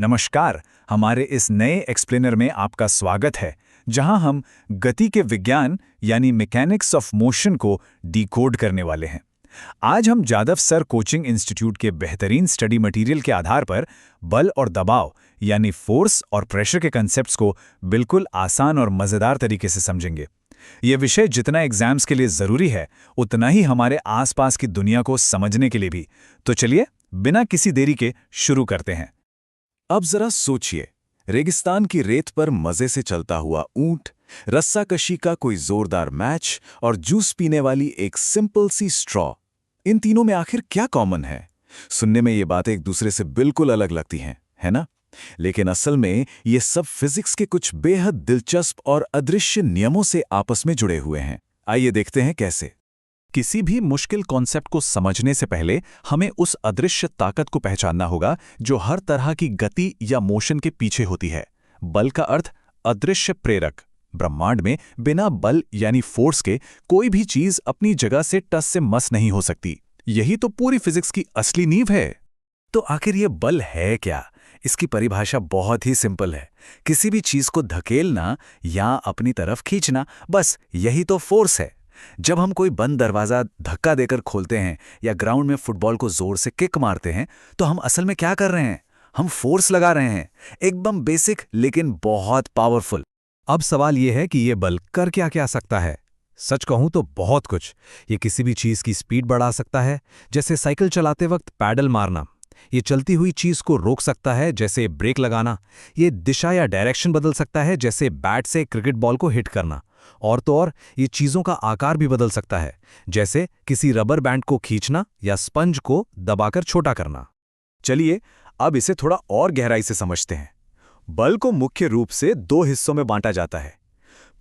नमस्कार। हमारे इस नए एक्सप्लेनर में आपका स्वागत है, जहां हम गति के विज्ञान यानी मैकेनिक्स ऑफ मोशन को डिकोड करने वाले हैं। आज हम जादव सर कोचिंग इंस्टीट्यूट के बेहतरीन स्टडी मटेरियल के आधार पर बल और दबाव यानी फोर्स और प्रेशर के कंसेप्ट्स को बिल्कुल आसान और मज़ेदार तरीके से समझेंगे। ये विषय जितना एग्जाम्स के लिए ज़रूरी है, उतना ही हमारे आसपास की दुनिया को समझने के लिए भी। तो चलिए, बिना किसी देरी के शुरू करते हैं। अब जरा सोचिए, रेगिस्तान की रेत पर मजे से चलता हुआ ऊंट, रस्साकशी का कोई जोरदार मैच और जूस पीने वाली एक सिंपल सी स्ट्रॉ। इन तीनों में आखिर क्या कॉमन है? सुनने में ये बातें एक दूसरे से बिल्कुल अलग लगती हैं, है ना? लेकिन असल में ये सब फिजिक्स के कुछ बेहद दिलचस्प और अदृश्य नियमों से आपस में जुड़े हुए हैं। आइए देखते हैं कैसे। किसी भी मुश्किल कॉन्सेप्ट को समझने से पहले हमें उस अदृश्य ताकत को पहचानना होगा जो हर तरह की गति या मोशन के पीछे होती है। बल का अर्थ अदृश्य प्रेरक। ब्रह्मांड में बिना बल यानी फोर्स के कोई भी चीज अपनी जगह से टस से मस नहीं हो सकती। यही तो पूरी फिजिक्स की असली नींव है। तो आखिर ये बल है क्या? इसकी परिभाषा बहुत ही सिंपल है। किसी भी चीज को धकेलना या अपनी तरफ खींचना, बस यही तो फोर्स है। जब हम कोई बंद दरवाजा धक्का देकर खोलते हैं या ग्राउंड में फुटबॉल को जोर से किक मारते हैं, तो हम असल में क्या कर रहे हैं? हम फोर्स लगा रहे हैं। एकदम बेसिक लेकिन बहुत पावरफुल। अब सवाल यह है कि यह बल कर क्या क्या सकता है? सच कहूं तो बहुत कुछ। ये किसी भी चीज की स्पीड बढ़ा सकता है, जैसे साइकिल चलाते वक्त पैडल मारना। ये चलती हुई चीज को रोक सकता है, जैसे ब्रेक लगाना। ये दिशा या डायरेक्शन बदल सकता है, जैसे बैट से क्रिकेट बॉल को हिट करना। और तो और ये चीजों का आकार भी बदल सकता है, जैसे किसी रबर बैंड को खींचना या स्पंज को दबाकर छोटा करना। चलिए, अब इसे थोड़ा और गहराई से समझते हैं। बल को मुख्य रूप से दो हिस्सों में बांटा जाता है।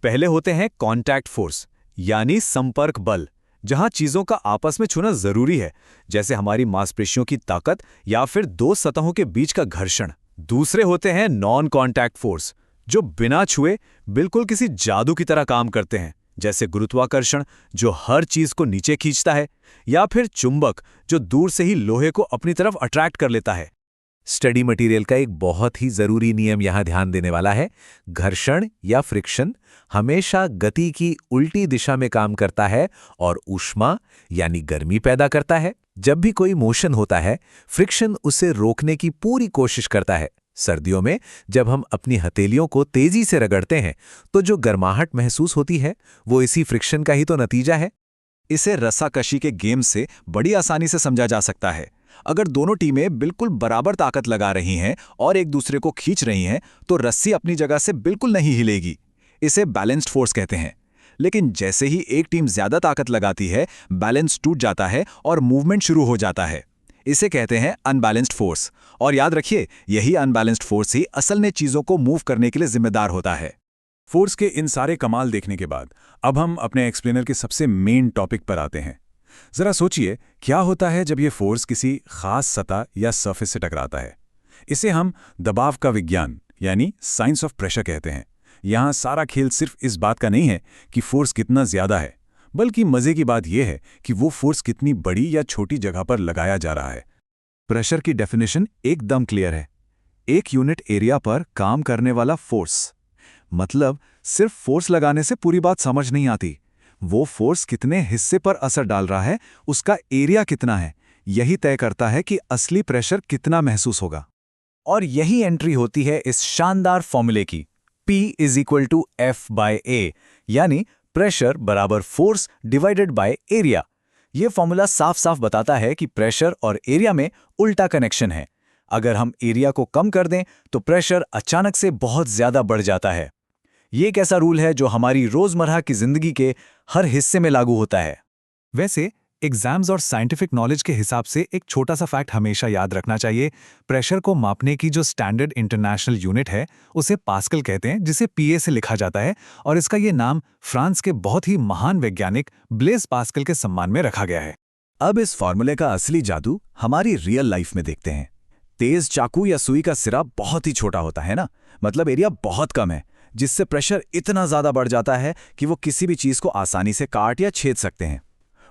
पहले होते हैं कॉन्टैक्ट फोर्स यानी संपर्क बल, जहां चीजों का आपस में छूना जरूरी है, जैसे हमारी मांसपेशियों की ताकत या फिर दो सतहों के बीच का घर्षण। दूसरे होते हैं नॉन कॉन्टैक्ट फोर्स, जो बिना छुए बिल्कुल किसी जादू की तरह काम करते हैं, जैसे गुरुत्वाकर्षण जो हर चीज को नीचे खींचता है, या फिर चुंबक जो दूर से ही लोहे को अपनी तरफ अट्रैक्ट कर लेता है। स्टडी मटेरियल का एक बहुत ही जरूरी नियम यहां ध्यान देने वाला है। घर्षण या फ्रिक्शन हमेशा गति की उल्टी दिशा में काम करता है और ऊष्मा यानी गर्मी पैदा करता है। जब भी कोई मोशन होता है, फ्रिक्शन उसे रोकने की पूरी कोशिश करता है। सर्दियों में जब हम अपनी हथेलियों को तेजी से रगड़ते हैं, तो जो गर्माहट महसूस होती है, वो इसी फ्रिक्शन का ही तो नतीजा है। इसे रस्साकशी के गेम से बड़ी आसानी से समझा जा सकता है। अगर दोनों टीमें बिल्कुल बराबर ताकत लगा रही हैं और एक दूसरे को खींच रही हैं, तो रस्सी अपनी जगह से बिल्कुल नहीं हिलेगी। इसे बैलेंस्ड फोर्स कहते हैं। लेकिन जैसे ही एक टीम ज्यादा ताकत लगाती है, बैलेंस टूट जाता है और मूवमेंट शुरू हो जाता है। इसे कहते हैं अनबैलेंस्ड फोर्स। और याद रखिए, यही अनबैलेंस्ड फोर्स ही असल में चीजों को मूव करने के लिए जिम्मेदार होता है। फोर्स के इन सारे कमाल देखने के बाद अब हम अपने एक्सप्लेनर के सबसे मेन टॉपिक पर आते हैं। जरा सोचिए, क्या होता है जब ये फोर्स किसी खास सतह या सरफेस से टकराता है? इसे हम दबाव का विज्ञान यानी साइंस ऑफ प्रेशर कहते हैं। यहां सारा खेल सिर्फ इस बात का नहीं है कि फोर्स कितना ज्यादा है, बल्कि मजे की बात यह है कि वो फोर्स कितनी बड़ी या छोटी जगह पर लगाया जा रहा है। प्रेशर की डेफिनेशन एकदम क्लियर है। एक यूनिट एरिया पर काम करने वाला फोर्स। मतलब सिर्फ फोर्स लगाने से पूरी बात समझ नहीं आती। वो फोर्स कितने हिस्से पर असर डाल रहा है, उसका एरिया कितना है, यही तय करता है कि असली प्रेशर कितना महसूस होगा। और यही एंट्री होती है इस शानदार फॉर्मूले की, P = F/A, यानी प्रेशर बराबर फोर्स डिवाइडेड बाय एरिया। ये फॉर्मूला साफ साफ बताता है कि प्रेशर और एरिया में उल्टा कनेक्शन है। अगर हम एरिया को कम कर दें, तो प्रेशर अचानक से बहुत ज्यादा बढ़ जाता है। ये एक ऐसा रूल है जो हमारी रोजमर्रा की जिंदगी के हर हिस्से में लागू होता है। वैसे एग्जाम्स और साइंटिफिक नॉलेज के हिसाब से एक छोटा सा फैक्ट हमेशा याद रखना चाहिए। प्रेशर को मापने की जो स्टैंडर्ड इंटरनेशनल यूनिट है, उसे पास्कल कहते हैं, जिसे PA से लिखा जाता है। और इसका ये नाम फ्रांस के बहुत ही महान वैज्ञानिक ब्लेज पास्कल के सम्मान में रखा गया है। अब इस फॉर्मूले का असली जादू हमारी रियल लाइफ में देखते हैं। तेज चाकू या सुई का सिरा बहुत ही छोटा होता है ना, मतलब एरिया बहुत कम है, जिससे प्रेशर इतना ज्यादा बढ़ जाता है कि वो किसी भी चीज को आसानी से काट या छेद सकते हैं।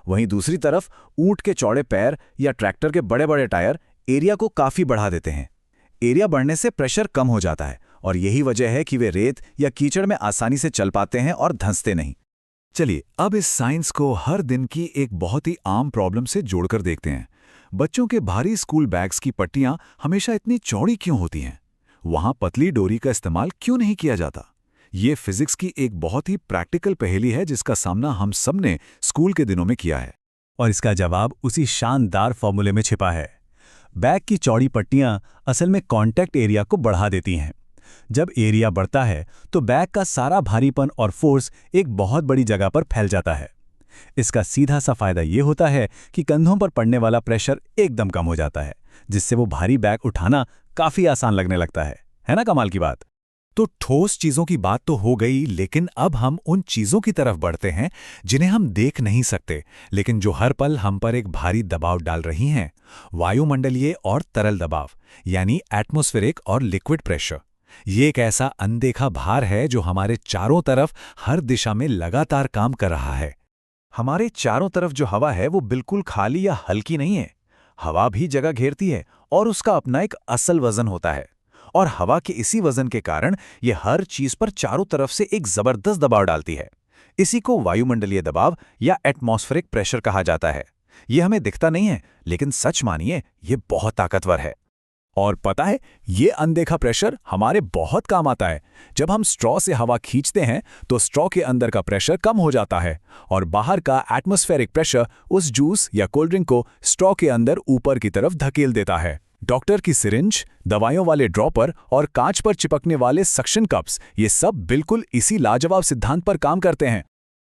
वहीं दूसरी तरफ ऊंट के चौड़े पैर या ट्रैक्टर के बड़े बड़े टायर एरिया को काफी बढ़ा देते हैं। एरिया बढ़ने से प्रेशर कम हो जाता है और यही वजह है कि वे रेत या कीचड़ में आसानी से चल पाते हैं और धंसते नहीं। चलिए अब इस साइंस को हर दिन की एक बहुत ही आम प्रॉब्लम से जोड़कर देखते हैं। बच्चों के भारी स्कूल बैग्स की पट्टियां हमेशा इतनी चौड़ी क्यों होती हैं? वहां पतली डोरी का इस्तेमाल क्यों नहीं किया जाता? ये फिजिक्स की एक बहुत ही प्रैक्टिकल पहेली है जिसका सामना हम सब ने स्कूल के दिनों में किया है। और इसका जवाब उसी शानदार फॉर्मूले में छिपा है। बैग की चौड़ी पट्टियां असल में कॉन्टैक्ट एरिया को बढ़ा देती हैं। जब एरिया बढ़ता है तो बैग का सारा भारीपन और फोर्स एक बहुत बड़ी जगह पर फैल जाता है। इसका सीधा सा फायदा ये होता है कि कंधों पर पड़ने वाला प्रेशर एकदम कम हो जाता है, जिससे वो भारी बैग उठाना काफी आसान लगने लगता है ना कमाल की बात? तो ठोस चीजों की बात तो हो गई, लेकिन अब हम उन चीजों की तरफ बढ़ते हैं जिन्हें हम देख नहीं सकते, लेकिन जो हर पल हम पर एक भारी दबाव डाल रही हैं। वायुमंडलीय और तरल दबाव, यानी एटमॉस्फेरिक और लिक्विड प्रेशर। ये एक ऐसा अनदेखा भार है जो हमारे चारों तरफ हर दिशा में लगातार काम कर रहा है। हमारे चारों तरफ जो हवा है वो बिल्कुल खाली या हल्की नहीं है। हवा भी जगह घेरती है और उसका अपना एक असल वजन होता है। और हवा के इसी वजन के कारण ये हर चीज पर चारों तरफ से एक जबरदस्त दबाव डालती है। इसी को वायुमंडलीय दबाव या एटमॉस्फेरिक प्रेशर कहा जाता है। ये हमें दिखता नहीं है, लेकिन सच मानिए ये बहुत ताकतवर है। और पता है, ये अनदेखा प्रेशर हमारे बहुत काम आता है। जब हम स्ट्रॉ से हवा खींचते हैं तो स्ट्रॉ के अंदर का प्रेशर कम हो जाता है और बाहर का एटमॉस्फेरिक प्रेशर उस जूस या कोल्ड ड्रिंक को स्ट्रॉ के अंदर ऊपर की तरफ धकेल देता है। डॉक्टर की सिरिंज, दवाइयों वाले ड्रॉपर और कांच पर चिपकने वाले सक्शन कप्स, ये सब बिल्कुल इसी लाजवाब सिद्धांत पर काम करते हैं।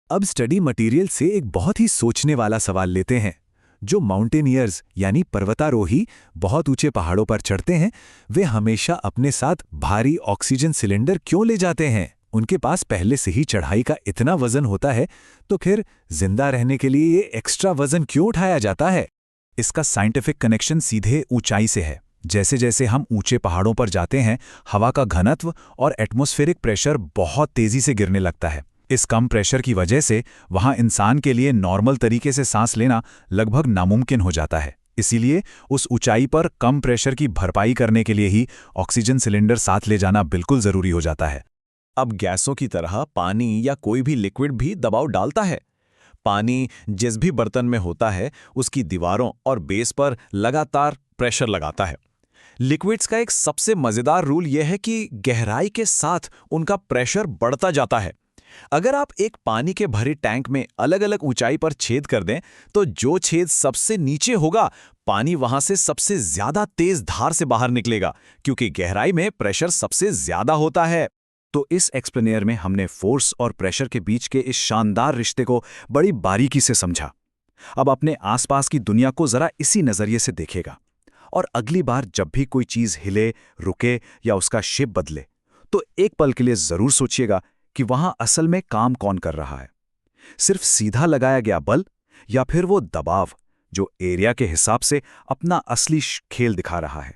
अब स्टडी मटेरियल से एक बहुत ही सोचने वाला सवाल लेते हैं। जो माउंटेनियर्स यानी पर्वतारोही बहुत ऊंचे पहाड़ों पर चढ़ते हैं, वे हमेशा अपने साथ भारी ऑक्सीजन सिलेंडर क्यों ले जाते हैं? उनके पास पहले से ही चढ़ाई का इतना वजन होता है, तो फिर जिंदा रहने के लिए ये एक्स्ट्रा वजन क्यों उठाया जाता है? इसका साइंटिफिक कनेक्शन सीधे ऊंचाई से है। जैसे जैसे हम ऊंचे पहाड़ों पर जाते हैं, हवा का घनत्व और एटमॉस्फेरिक प्रेशर बहुत तेजी से गिरने लगता है। इस कम प्रेशर की वजह से वहां इंसान के लिए नॉर्मल तरीके से सांस लेना लगभग नामुमकिन हो जाता है। इसीलिए उस ऊंचाई पर कम प्रेशर की भरपाई करने के लिए ही ऑक्सीजन सिलेंडर साथ ले जाना बिल्कुल जरूरी हो जाता है। अब गैसों की तरह पानी या कोई भी लिक्विड भी दबाव डालता है। पानी जिस भी बर्तन में होता है, उसकी दीवारों और बेस पर लगातार प्रेशर लगाता है। लिक्विड्स का एक सबसे मजेदार रूल यह है कि गहराई के साथ उनका प्रेशर बढ़ता जाता है। अगर आप एक पानी के भरे टैंक में अलग अलग ऊंचाई पर छेद कर दें, तो जो छेद सबसे नीचे होगा, पानी वहां से सबसे ज्यादा तेज धार से बाहर निकलेगा, क्योंकि गहराई में प्रेशर सबसे ज्यादा होता है। तो इस एक्सप्लेनेयर में हमने फोर्स और प्रेशर के बीच के इस शानदार रिश्ते को बड़ी बारीकी से समझा। अब अपने आसपास की दुनिया को जरा इसी नजरिए से देखेगा, और अगली बार जब भी कोई चीज हिले, रुके या उसका शेप बदले, तो एक पल के लिए जरूर सोचिएगा कि वहां असल में काम कौन कर रहा है। सिर्फ सीधा लगाया गया बल या फिर वो दबाव जो एरिया के हिसाब से अपना असली खेल दिखा रहा है।